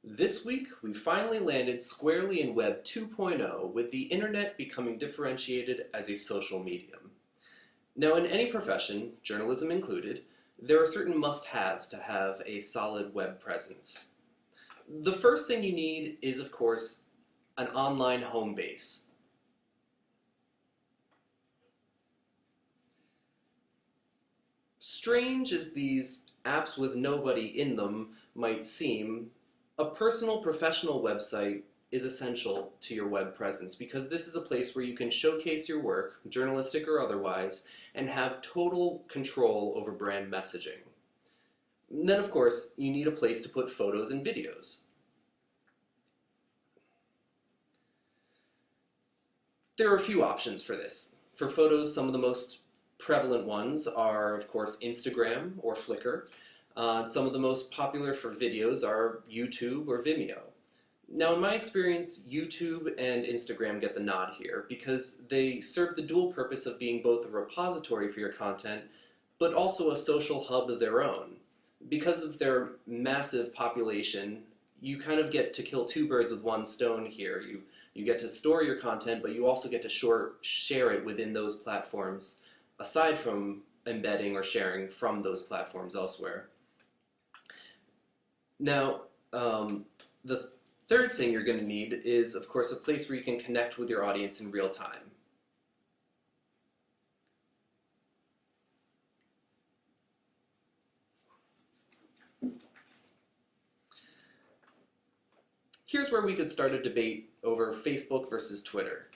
This week, we finally landed squarely in Web 2.0, with the internet becoming differentiated as a social medium. Now, in any profession, journalism included, there are certain must-haves to have a solid web presence. The first thing you need is, of course, an online home base. Strange as these apps with nobody in them might seem, a personal professional website is essential to your web presence because this is a place where you can showcase your work, journalistic or otherwise, and have total control over brand messaging. And then, of course, you need a place to put photos and videos. There are a few options for this. For photos, some of the most prevalent ones are, of course, Instagram or Flickr. Some of the most popular for videos are YouTube or Vimeo. Now, in my experience, YouTube and Instagram get the nod here because they serve the dual purpose of being both a repository for your content, but also a social hub of their own. Because of their massive population, you kind of get to kill two birds with one stone here. You get to store your content, but you also get to share it within those platforms, aside from embedding or sharing from those platforms elsewhere. Now, the third thing you're going to need is, of course, a place where you can connect with your audience in real time. Here's where we could start a debate over Facebook versus Twitter.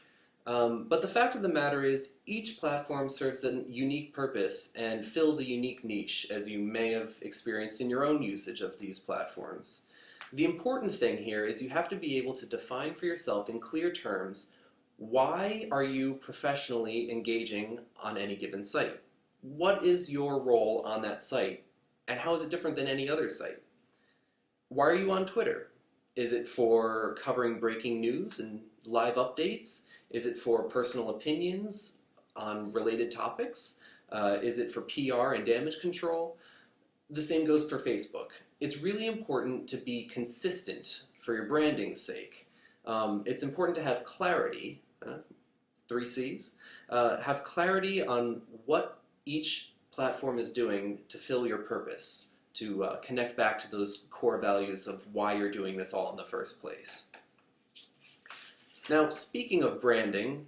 But the fact of the matter is, each platform serves a unique purpose and fills a unique niche, as you may have experienced in your own usage of these platforms. The important thing here is you have to be able to define for yourself in clear terms, why are you professionally engaging on any given site? What is your role on that site, and how is it different than any other site? Why are you on Twitter? Is it for covering breaking news and live updates? Is it for personal opinions on related topics? Is it for PR and damage control? The same goes for Facebook. It's really important to be consistent for your branding's sake. It's important to have clarity, 3Cs, have clarity on what each platform is doing to fill your purpose, to connect back to those core values of why you're doing this all in the first place. Now, speaking of branding,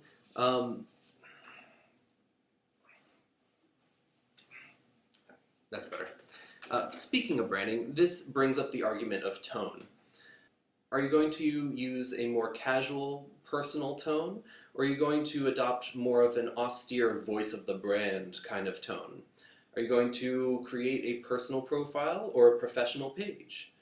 that's better. Speaking of branding, this brings up the argument of tone. Are you going to use a more casual, personal tone, or are you going to adopt more of an austere voice of the brand kind of tone? Are you going to create a personal profile or a professional page?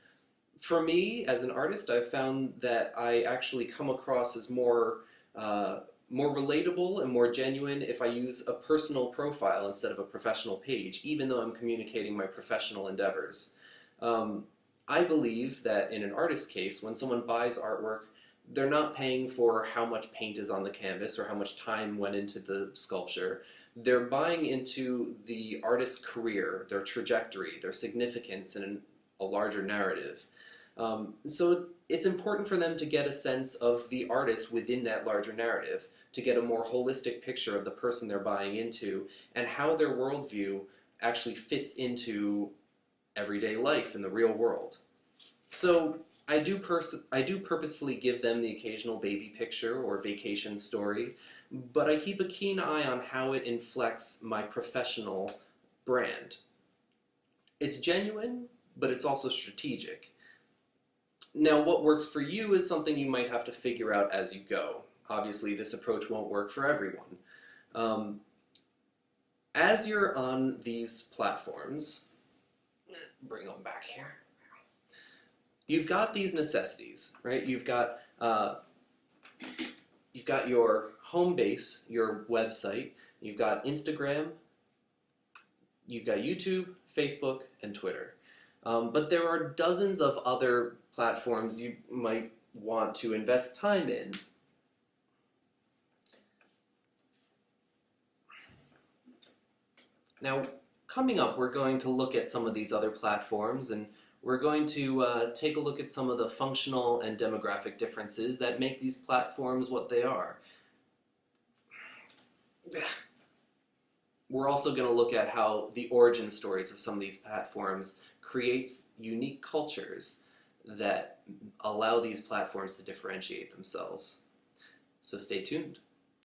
For me, as an artist, I've found that I actually come across as more relatable and more genuine if I use a personal profile instead of a professional page, even though I'm communicating my professional endeavors. I believe that in an artist's case, when someone buys artwork, they're not paying for how much paint is on the canvas or how much time went into the sculpture. They're buying into the artist's career, their trajectory, their significance in a larger narrative. So it's important for them to get a sense of the artist within that larger narrative, to get a more holistic picture of the person they're buying into and how their worldview actually fits into everyday life in the real world. So I do purposefully give them the occasional baby picture or vacation story, but I keep a keen eye on how it inflects my professional brand. It's genuine, but it's also strategic. Now, what works for you is something you might have to figure out as you go. Obviously, this approach won't work for everyone. As you're on these platforms, bring them back here. You've got these necessities, right? You've got your home base, your website. You've got Instagram. You've got YouTube, Facebook, and Twitter. But there are dozens of other platforms you might want to invest time in. Now, coming up, we're going to look at some of these other platforms and We're going to take a look at some of the functional and demographic differences that make these platforms what they are. We're also going to look at how the origin stories of some of these platforms creates unique cultures that allow these platforms to differentiate themselves. So stay tuned.